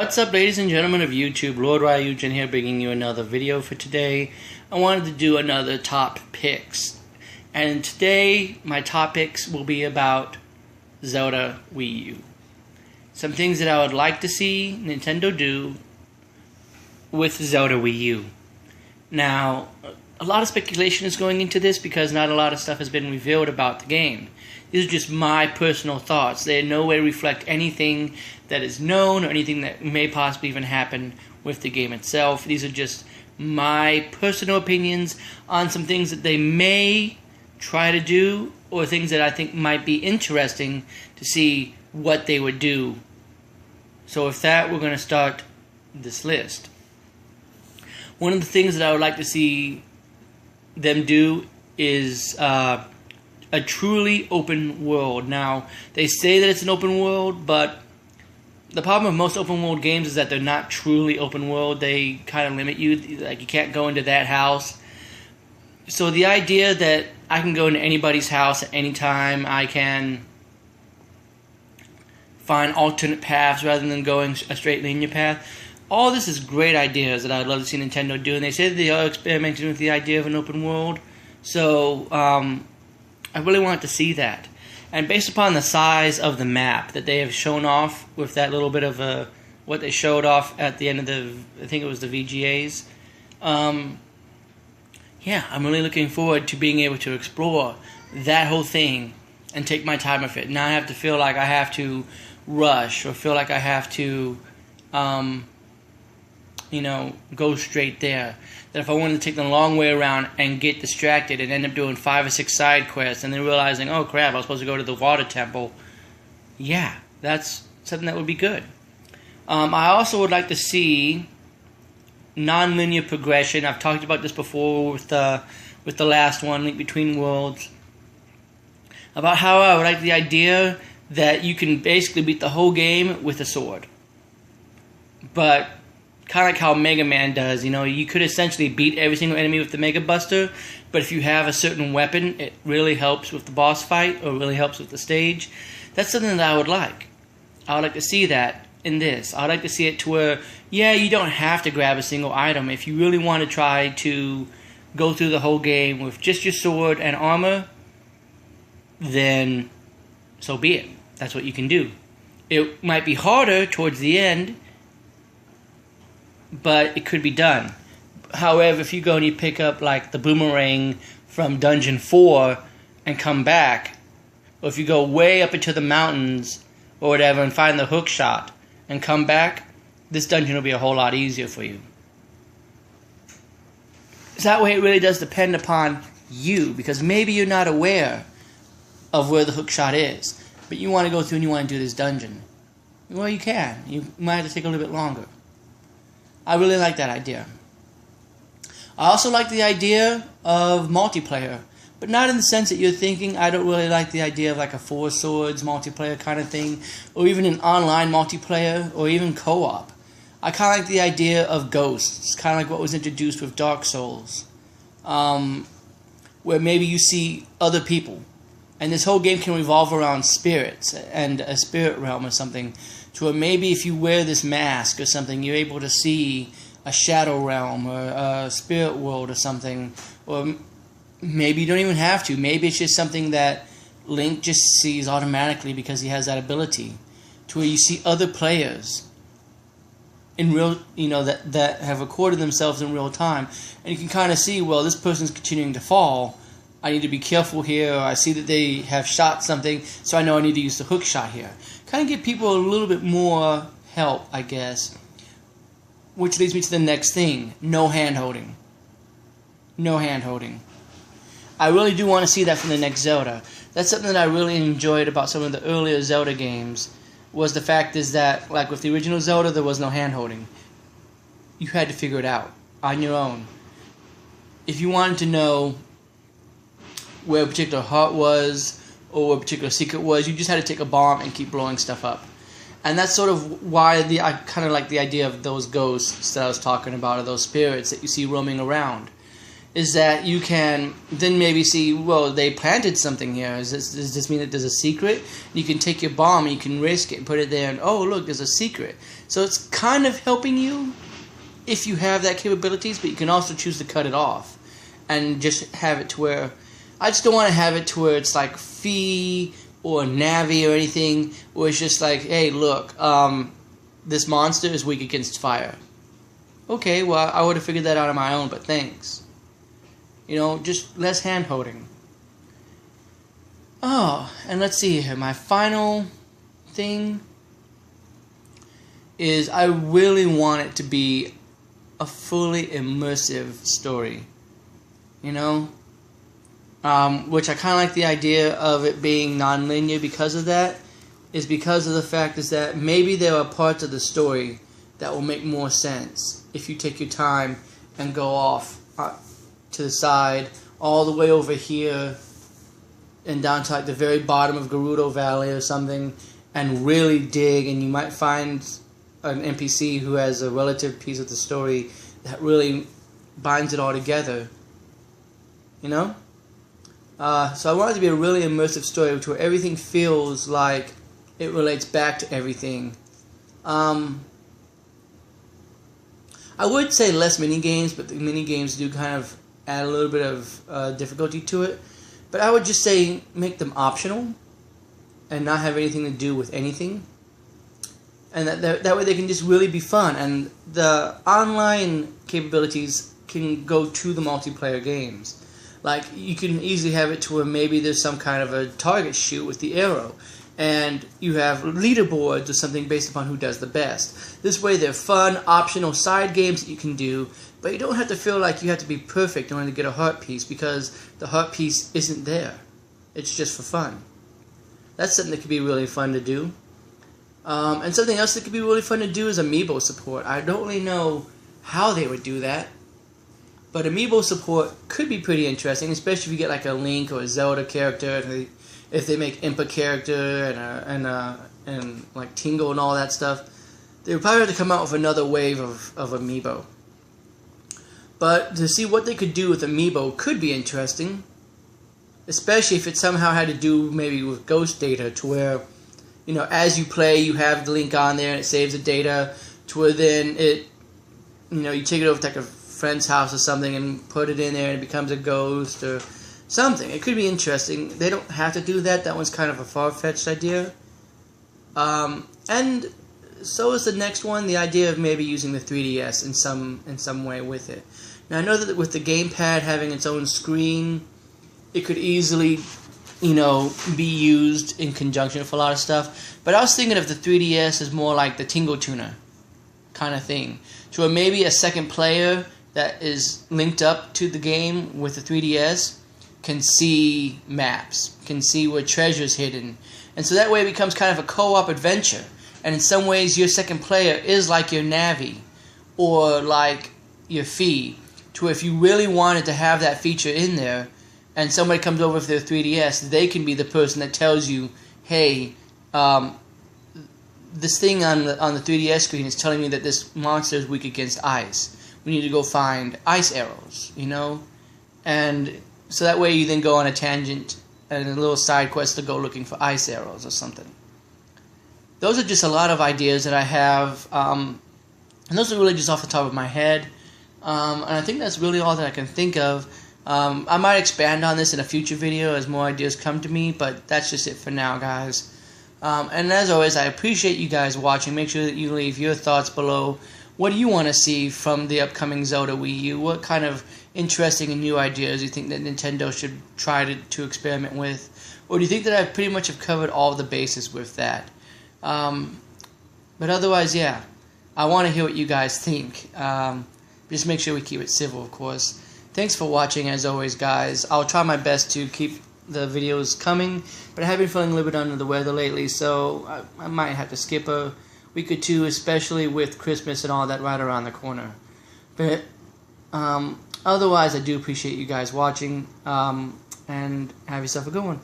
What's up, ladies and gentlemen of YouTube? Lord Ryujin here, bringing you another video for today. I wanted to do another top picks, and today my top picks will be about Zelda Wii U. Some things that I would like to see Nintendo do with Zelda Wii U. Now, a lot of speculation is going into this because not a lot of stuff has been revealed about the game. These are just my personal thoughts. They in no way reflect anything that is known or anything that may possibly even happen with the game itself. These are just my personal opinions on some things that they may try to do or things that I think might be interesting to see what they would do. So with that, we're going to start this list. One of the things that I would like to see them do is a truly open world. Now, they say that it's an open world, but the problem with most open world games is that they're not truly open world. They kind of limit you. Like, you can't go into that house. So the idea that I can go into anybody's house at any time, I can find alternate paths rather than going a straight linear path. All this is great ideas that I'd love to see Nintendo do, and they say that they are experimenting with the idea of an open world. So, I really want to see that. And based upon the size of the map that they have shown off with that little bit of what they showed off at the end of I think it was the VGAs, yeah, I'm really looking forward to being able to explore that whole thing and take my time with it. Not have to feel like I have to rush or feel like I have to, go straight there. That if I wanted to take the long way around and get distracted and end up doing 5 or 6 side quests and then realizing, oh crap, I was supposed to go to the water temple. Yeah, that's something that would be good. I also would like to see non-linear progression. I've talked about this before with the last one, Link Between Worlds, about how I would like the idea that you can basically beat the whole game with a sword. But kind of like how Mega Man does, you could essentially beat every single enemy with the Mega Buster, but if you have a certain weapon, it really helps with the boss fight, or really helps with the stage. That's something that I would like. I would like to see that in this. I would like to see it to where, yeah, you don't have to grab a single item. If you really want to try to go through the whole game with just your sword and armor, then so be it. That's what you can do. It might be harder towards the end, but it could be done. However, if you go and you pick up like the boomerang from Dungeon 4 and come back, or if you go way up into the mountains or whatever and find the hook shot and come back, this dungeon will be a whole lot easier for you. So that way it really does depend upon you, because maybe you're not aware of where the hook shot is, but you want to go through and you want to do this dungeon. Well, you can. You might have to take a little bit longer. I really like that idea. I also like the idea of multiplayer, but not in the sense that you're thinking. I don't really like the idea of like a 4 swords multiplayer kind of thing, or even an online multiplayer, or even co-op. I kind of like the idea of ghosts, kind of like what was introduced with Dark Souls, where maybe you see other people, and this whole game can revolve around spirits and a spirit realm or something, to where maybe if you wear this mask or something, you're able to see a shadow realm or a spirit world or something. Or maybe you don't even have to. Maybe it's just something that Link just sees automatically because he has that ability, to where you see other players in real, that have recorded themselves in real time, and you can kind of see, well, this person's continuing to fall. I need to be careful here, or I see that they have shot something, so I know I need to use the hook shot here. Kind of give people a little bit more help, I guess. Which leads me to the next thing. No hand-holding. No hand-holding. I really do want to see that from the next Zelda. That's something that I really enjoyed about some of the earlier Zelda games, was the fact is that, like with the original Zelda, there was no hand-holding. You had to figure it out on your own. If you wanted to know where a particular heart was, or what a particular secret was, you just had to take a bomb and keep blowing stuff up. And that's sort of why I kind of like the idea of those ghosts that I was talking about, or those spirits that you see roaming around. is that you can then maybe see, well, they planted something here. Does this mean that there's a secret? You can take your bomb and you can risk it and put it there, and oh, look, there's a secret. So it's kind of helping you if you have that capabilities, but you can also choose to cut it off and just have it to where, I just don't want to have it to where it's like Fee or Navi or anything, where it's just like, hey, look, this monster is weak against fire. Okay, well, I would have figured that out on my own, but thanks. You know, just less hand-holding. Oh, and let's see here. My final thing is I really want it to be a fully immersive story. You know? Which I kind of like the idea of it being non-linear because of that. Is because of the fact is that maybe there are parts of the story that will make more sense if you take your time and go off to the side, all the way over here, and down to like the very bottom of Gerudo Valley or something, and really dig, and you might find an NPC who has a relative piece of the story that really binds it all together. You know? So I want it to be a really immersive story where everything feels like it relates back to everything. I would say less mini-games, but the mini-games do kind of add a little bit of difficulty to it. But I would just say make them optional and not have anything to do with anything. And that way they can just really be fun. And the online capabilities can go to the multiplayer games. Like, you can easily have it to where maybe there's some kind of a target shoot with the arrow. And you have leaderboards or something based upon who does the best. This way they're fun, optional side games that you can do, but you don't have to feel like you have to be perfect in order to get a heart piece, because the heart piece isn't there. It's just for fun. That's something that could be really fun to do. And something else that could be really fun to do is amiibo support. I don't really know how they would do that, but amiibo support could be pretty interesting, especially if you get like a Link or a Zelda character. If they make Impa character and like Tingle and all that stuff, they would probably have to come out with another wave of amiibo. But to see what they could do with amiibo could be interesting, especially if it somehow had to do maybe with ghost data, to where, you know, as you play you have the Link on there and it saves the data, to where then it, you know, you take it over to like a friend's house or something and put it in there and it becomes a ghost or something. It could be interesting. They don't have to do that. That one's kind of a far-fetched idea. And so is the next one, the idea of maybe using the 3DS in some way with it. Now, I know that with the gamepad having its own screen, it could easily, you know, be used in conjunction with a lot of stuff. But I was thinking of the 3DS as more like the Tingle Tuner kind of thing. So maybe a second player that is linked up to the game with the 3DS can see maps, can see where treasure's hidden. And so that way it becomes kind of a co-op adventure. And in some ways your second player is like your Navi or like your Fee. To where if you really wanted to have that feature in there and somebody comes over with their 3DS, they can be the person that tells you, hey, this thing on the 3DS screen is telling me that this monster is weak against ice. We need to go find ice arrows, you know? And so that way you then go on a tangent and a little side quest to go looking for ice arrows or something. Those are just a lot of ideas that I have, and those are really just off the top of my head. And I think that's really all that I can think of. I might expand on this in a future video as more ideas come to me, but that's just it for now, guys. And as always, I appreciate you guys watching. Make sure that you leave your thoughts below. What do you want to see from the upcoming Zelda Wii U? What kind of interesting and new ideas do you think that Nintendo should try to experiment with? Or do you think that I pretty much have covered all the bases with that? But otherwise, yeah, I want to hear what you guys think. Just make sure we keep it civil, of course. Thanks for watching, as always, guys. I'll try my best to keep the videos coming, but I have been feeling a little bit under the weather lately, so I might have to skip a week or two, especially with Christmas and all that right around the corner. But otherwise, I do appreciate you guys watching, and have yourself a good one.